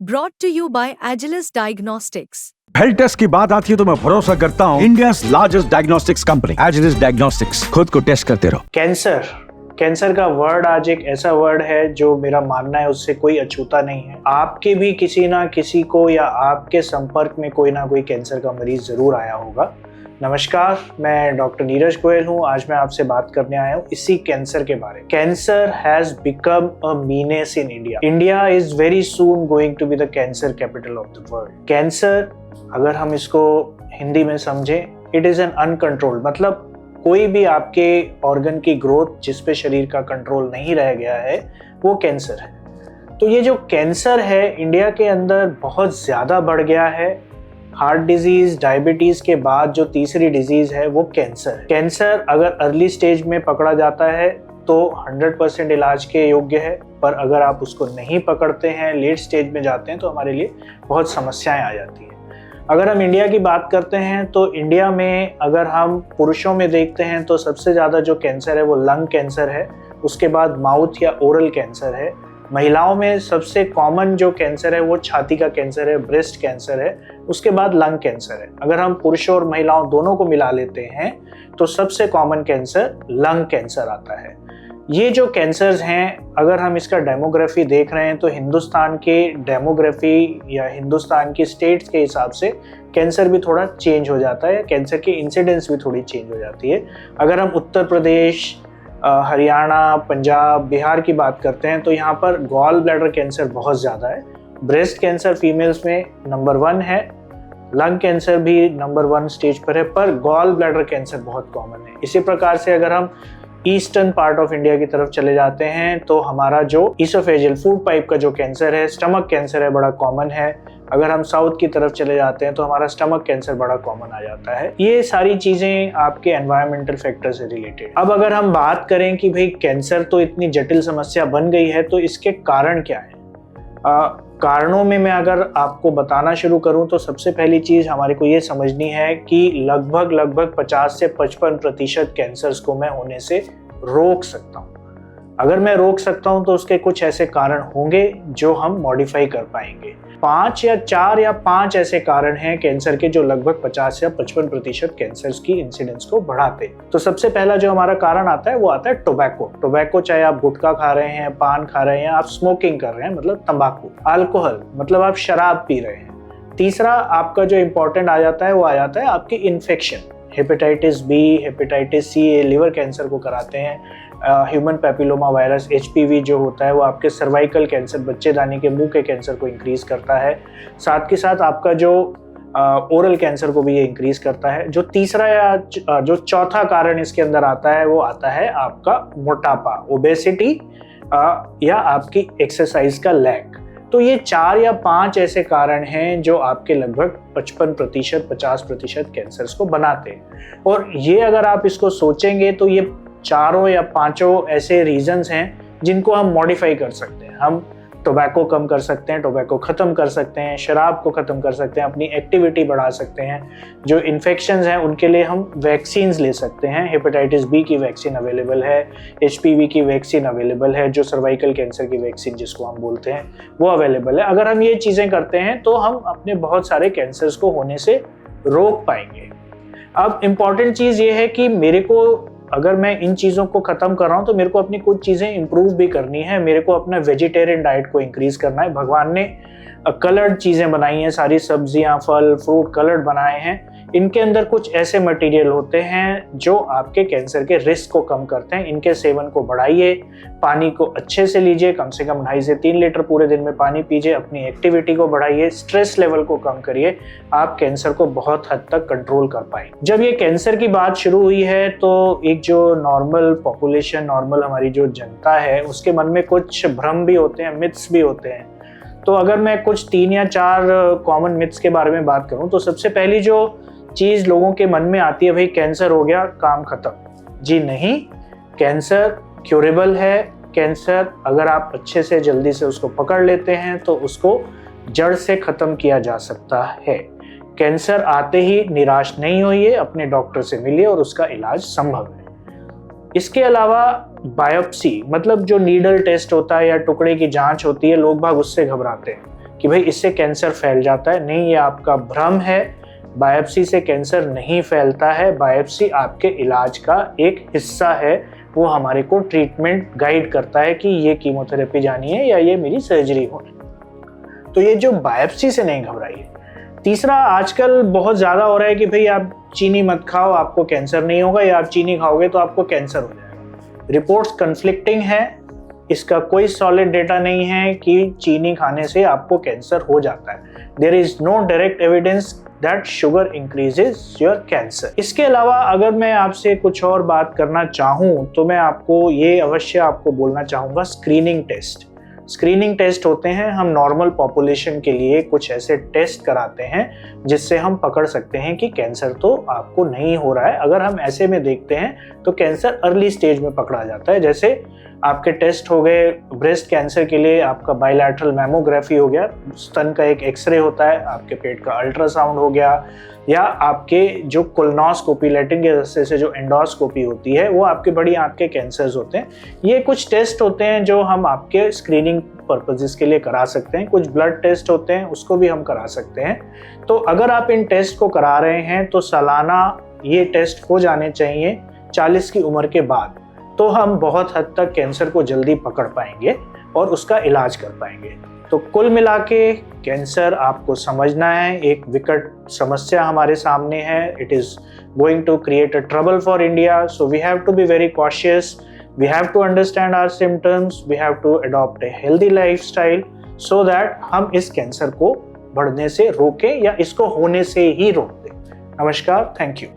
brought to you by Agilus Diagnostics. Health test की बात आती है तो मैं भरोसा करता हूँ India's largest diagnostics company Agilus diagnostics. खुद को टेस्ट करते रहो। कैंसर का वर्ड आज एक ऐसा वर्ड है जो मेरा मानना है उससे कोई अछूता नहीं है। आपके भी किसी ना किसी को या आपके संपर्क में कोई ना कोई कैंसर का मरीज जरूर आया होगा। नमस्कार, मैं डॉक्टर नीरज गोयल हूँ। आज मैं आपसे बात करने आया हूँ इसी कैंसर के बारे में। Cancer has become a menace in India. India is very soon going to be the cancer capital of the world. Cancer, अगर हम इसको हिंदी में समझें, इट इज एन अनकंट्रोल्ड, मतलब कोई भी आपके ऑर्गन की ग्रोथ जिस पे शरीर का कंट्रोल नहीं रह गया है वो कैंसर है। तो ये जो कैंसर है इंडिया के अंदर बहुत ज़्यादा बढ़ गया है। हार्ट डिजीज, डायबिटीज के बाद जो तीसरी डिजीज है वो कैंसर है। कैंसर अगर अर्ली स्टेज में पकड़ा जाता है तो 100% इलाज के योग्य है, पर अगर आप उसको नहीं पकड़ते हैं, लेट स्टेज में जाते हैं, तो हमारे लिए बहुत समस्याएं आ जाती हैं। अगर हम इंडिया की बात करते हैं तो इंडिया में अगर हम पुरुषों में देखते हैं तो सबसे ज़्यादा जो कैंसर है वो लंग कैंसर है, उसके बाद माउथ या ओरल कैंसर है। महिलाओं में सबसे कॉमन जो कैंसर है वो छाती का कैंसर है, ब्रेस्ट कैंसर है, उसके बाद लंग कैंसर है। अगर हम पुरुषों और महिलाओं दोनों को मिला लेते हैं तो सबसे कॉमन कैंसर लंग कैंसर आता है। ये जो कैंसर्स हैं, अगर हम इसका डेमोग्राफी देख रहे हैं तो हिंदुस्तान के डेमोग्राफी या हिंदुस्तान की स्टेट्स के हिसाब से कैंसर भी थोड़ा चेंज हो जाता है, कैंसर की इंसिडेंस भी थोड़ी चेंज हो जाती है। अगर हम उत्तर प्रदेश, हरियाणा, पंजाब, बिहार की बात करते हैं तो यहाँ पर गॉल ब्लैडर कैंसर बहुत ज़्यादा है। ब्रेस्ट कैंसर फीमेल्स में नंबर 1 है, लंग कैंसर भी नंबर 1 स्टेज पर है, पर गॉल ब्लैडर कैंसर बहुत कॉमन है। इसी प्रकार से अगर हम ईस्टर्न पार्ट ऑफ इंडिया की तरफ चले जाते हैं तो हमारा जो ईसोफेजियल फूड पाइप का जो कैंसर है, स्टमक कैंसर है, बड़ा कॉमन है। अगर हम साउथ की तरफ चले जाते हैं तो हमारा स्टमक कैंसर बड़ा कॉमन आ जाता है। ये सारी चीजें आपके एनवायरमेंटल फैक्टर से रिलेटेड। अब अगर हम बात करें कि भाई कैंसर तो इतनी जटिल समस्या बन गई है तो इसके कारण क्या है, कारणों में मैं अगर आपको बताना शुरू करूं तो सबसे पहली चीज हमारे को ये समझनी है कि लगभग 50 से 55% कैंसर्स को मैं होने से रोक सकता हूं। अगर मैं रोक सकता हूं तो उसके कुछ ऐसे कारण होंगे जो हम मॉडिफाई कर पाएंगे। 4 या 5 ऐसे कारण हैं कैंसर के जो लगभग 50 या 55% कैंसर्स की इंसिडेंस को बढ़ाते हैं। तो सबसे पहला जो हमारा कारण आता है वो आता है टोबैको। चाहे आप गुटखा खा रहे हैं, पान खा रहे हैं, आप स्मोकिंग कर रहे हैं, मतलब तंबाकू। अल्कोहल, मतलब आप शराब पी रहे हैं। तीसरा आपका जो इंपॉर्टेंट आ जाता है वो आ जाता है आपकी infection. Hepatitis B, hepatitis C, ये लिवर कैंसर को कराते हैं। ह्यूमन पैपिलोमा वायरस, HPV जो होता है वो आपके सर्वाइकल कैंसर, बच्चेदानी के मुंह के कैंसर को इंक्रीज करता है। साथ के साथ आपका जो ओरल कैंसर को भी ये इंक्रीज करता है। जो तीसरा या जो चौथा कारण इसके अंदर आता है वो आता है आपका मोटापा, ओबेसिटी, या आपकी एक्सरसाइज का लैक। तो ये 4 या 5 ऐसे कारण हैं जो आपके लगभग 55%, 50% कैंसर्स को बनाते हैं। और ये अगर आप इसको सोचेंगे तो ये 4 या 5 ऐसे रीजंस हैं जिनको हम मॉडिफाई कर सकते हैं। हम टोबैको कम कर सकते हैं, टोबैको ख़त्म कर सकते हैं, शराब को ख़त्म कर सकते हैं, अपनी एक्टिविटी बढ़ा सकते हैं। जो इन्फेक्शंस हैं उनके लिए हम वैक्सीन्स ले सकते हैं। हेपेटाइटिस बी की वैक्सीन अवेलेबल है, HPV की वैक्सीन अवेलेबल है, जो सर्वाइकल कैंसर की वैक्सीन जिसको हम बोलते हैं वो अवेलेबल है। अगर हम ये चीज़ें करते हैं तो हम अपने बहुत सारे कैंसर्स को होने से रोक पाएंगे। अब इम्पॉर्टेंट चीज़ ये है कि मेरे को, अगर मैं इन चीज़ों को ख़त्म कर रहा हूँ तो मेरे को अपनी कुछ चीज़ें इंप्रूव भी करनी है। मेरे को अपना वेजिटेरियन डाइट को इंक्रीज करना है। भगवान ने कलर्ड चीज़ें बनाई हैं, सारी सब्जियां, फल, फ्रूट कलर्ड बनाए हैं। इनके अंदर कुछ ऐसे मटेरियल होते हैं जो आपके कैंसर के रिस्क को कम करते हैं। इनके सेवन को बढ़ाइए, पानी को अच्छे से लीजिए, कम से कम 2.5 से 3 लीटर पूरे दिन में पानी पीजिए, अपनी एक्टिविटी को बढ़ाइए, स्ट्रेस लेवल को कम करिए, आप कैंसर को बहुत हद तक कंट्रोल कर पाएंगे। जब ये कैंसर की बात शुरू हुई है तो एक जो नॉर्मल पॉपुलेशन, नॉर्मल हमारी जो जनता है, उसके मन में कुछ भ्रम भी होते हैं, मिथ्स भी होते हैं। तो अगर मैं कुछ 3 या 4 कॉमन मिथ्स के बारे में बात करूं तो सबसे पहली जो चीज़ लोगों के मन में आती है, भाई कैंसर हो गया, काम खत्म। जी नहीं, कैंसर क्यूरेबल है। कैंसर अगर आप अच्छे से जल्दी से उसको पकड़ लेते हैं तो उसको जड़ से ख़त्म किया जा सकता है। कैंसर आते ही निराश नहीं होइए, अपने डॉक्टर से मिलिए और उसका इलाज संभव है। इसके अलावा बायोप्सी, मतलब जो नीडल टेस्ट होता है या टुकड़े की जांच होती है, लोग भाग उससे घबराते हैं। कि भाई इससे कैंसर फैल जाता है। नहीं, ये आपका भ्रम है। बायोप्सी से कैंसर नहीं फैलता है। बायोप्सी आपके इलाज का एक हिस्सा है। वो हमारे को ट्रीटमेंट गाइड करता है कि ये कीमोथेरेपी जानी है या ये मेरी सर्जरी होनी। तो ये जो बायोप्सी से नहीं घबराइए। तीसरा, आजकल बहुत ज़्यादा हो रहा है कि भाई आप चीनी मत खाओ, आपको कैंसर नहीं होगा, या आप चीनी खाओगे तो आपको कैंसर हो जाएगा। रिपोर्ट्स कन्फ्लिक्टिंग है। इसका कोई सॉलिड डेटा नहीं है कि चीनी खाने से आपको कैंसर हो जाता है। There is no direct evidence that sugar increases your cancer. इसके अलावा अगर मैं आपसे कुछ और बात करना चाहूँ तो मैं आपको ये अवश्य आपको बोलना चाहूँगा, स्क्रीनिंग टेस्ट। स्क्रीनिंग टेस्ट होते हैं, हम नॉर्मल पॉपुलेशन के लिए कुछ ऐसे टेस्ट कराते हैं जिससे हम पकड़ सकते हैं कि कैंसर तो आपको नहीं हो रहा है। अगर हम ऐसे में देखते हैं तो कैंसर अर्ली स्टेज में पकड़ा जाता है। जैसे आपके टेस्ट हो गए ब्रेस्ट कैंसर के लिए, आपका बायलैटरल मैमोग्राफी हो गया, स्तन का एक एक्सरे होता है, आपके पेट का अल्ट्रासाउंड हो गया, या आपके जो कोलोनोस्कोपी, लैटिन के रस्ते से जो एंडोस्कोपी होती है, वो आपके बड़ी आंत के कैंसर्स होते हैं। ये कुछ टेस्ट होते हैं जो हम आपके स्क्रीनिंग पर्पसेस के लिए करा सकते हैं। कुछ ब्लड टेस्ट होते हैं, उसको भी हम करा सकते हैं। तो अगर आप इन टेस्ट को करा रहे हैं तो सालाना ये टेस्ट हो जाने चाहिए 40 की उम्र के बाद। तो हम बहुत हद तक कैंसर को जल्दी पकड़ पाएंगे और उसका इलाज कर पाएंगे। तो कुल मिला के कैंसर आपको समझना है, एक विकट समस्या हमारे सामने है। It is going to create a trouble for India, so we have to be very cautious, we have to understand our symptoms, we have to adopt a healthy lifestyle so that हम इस cancer को बढ़ने से रोकें या इसको होने से ही रोक दें। नमस्कार, थैंक यू।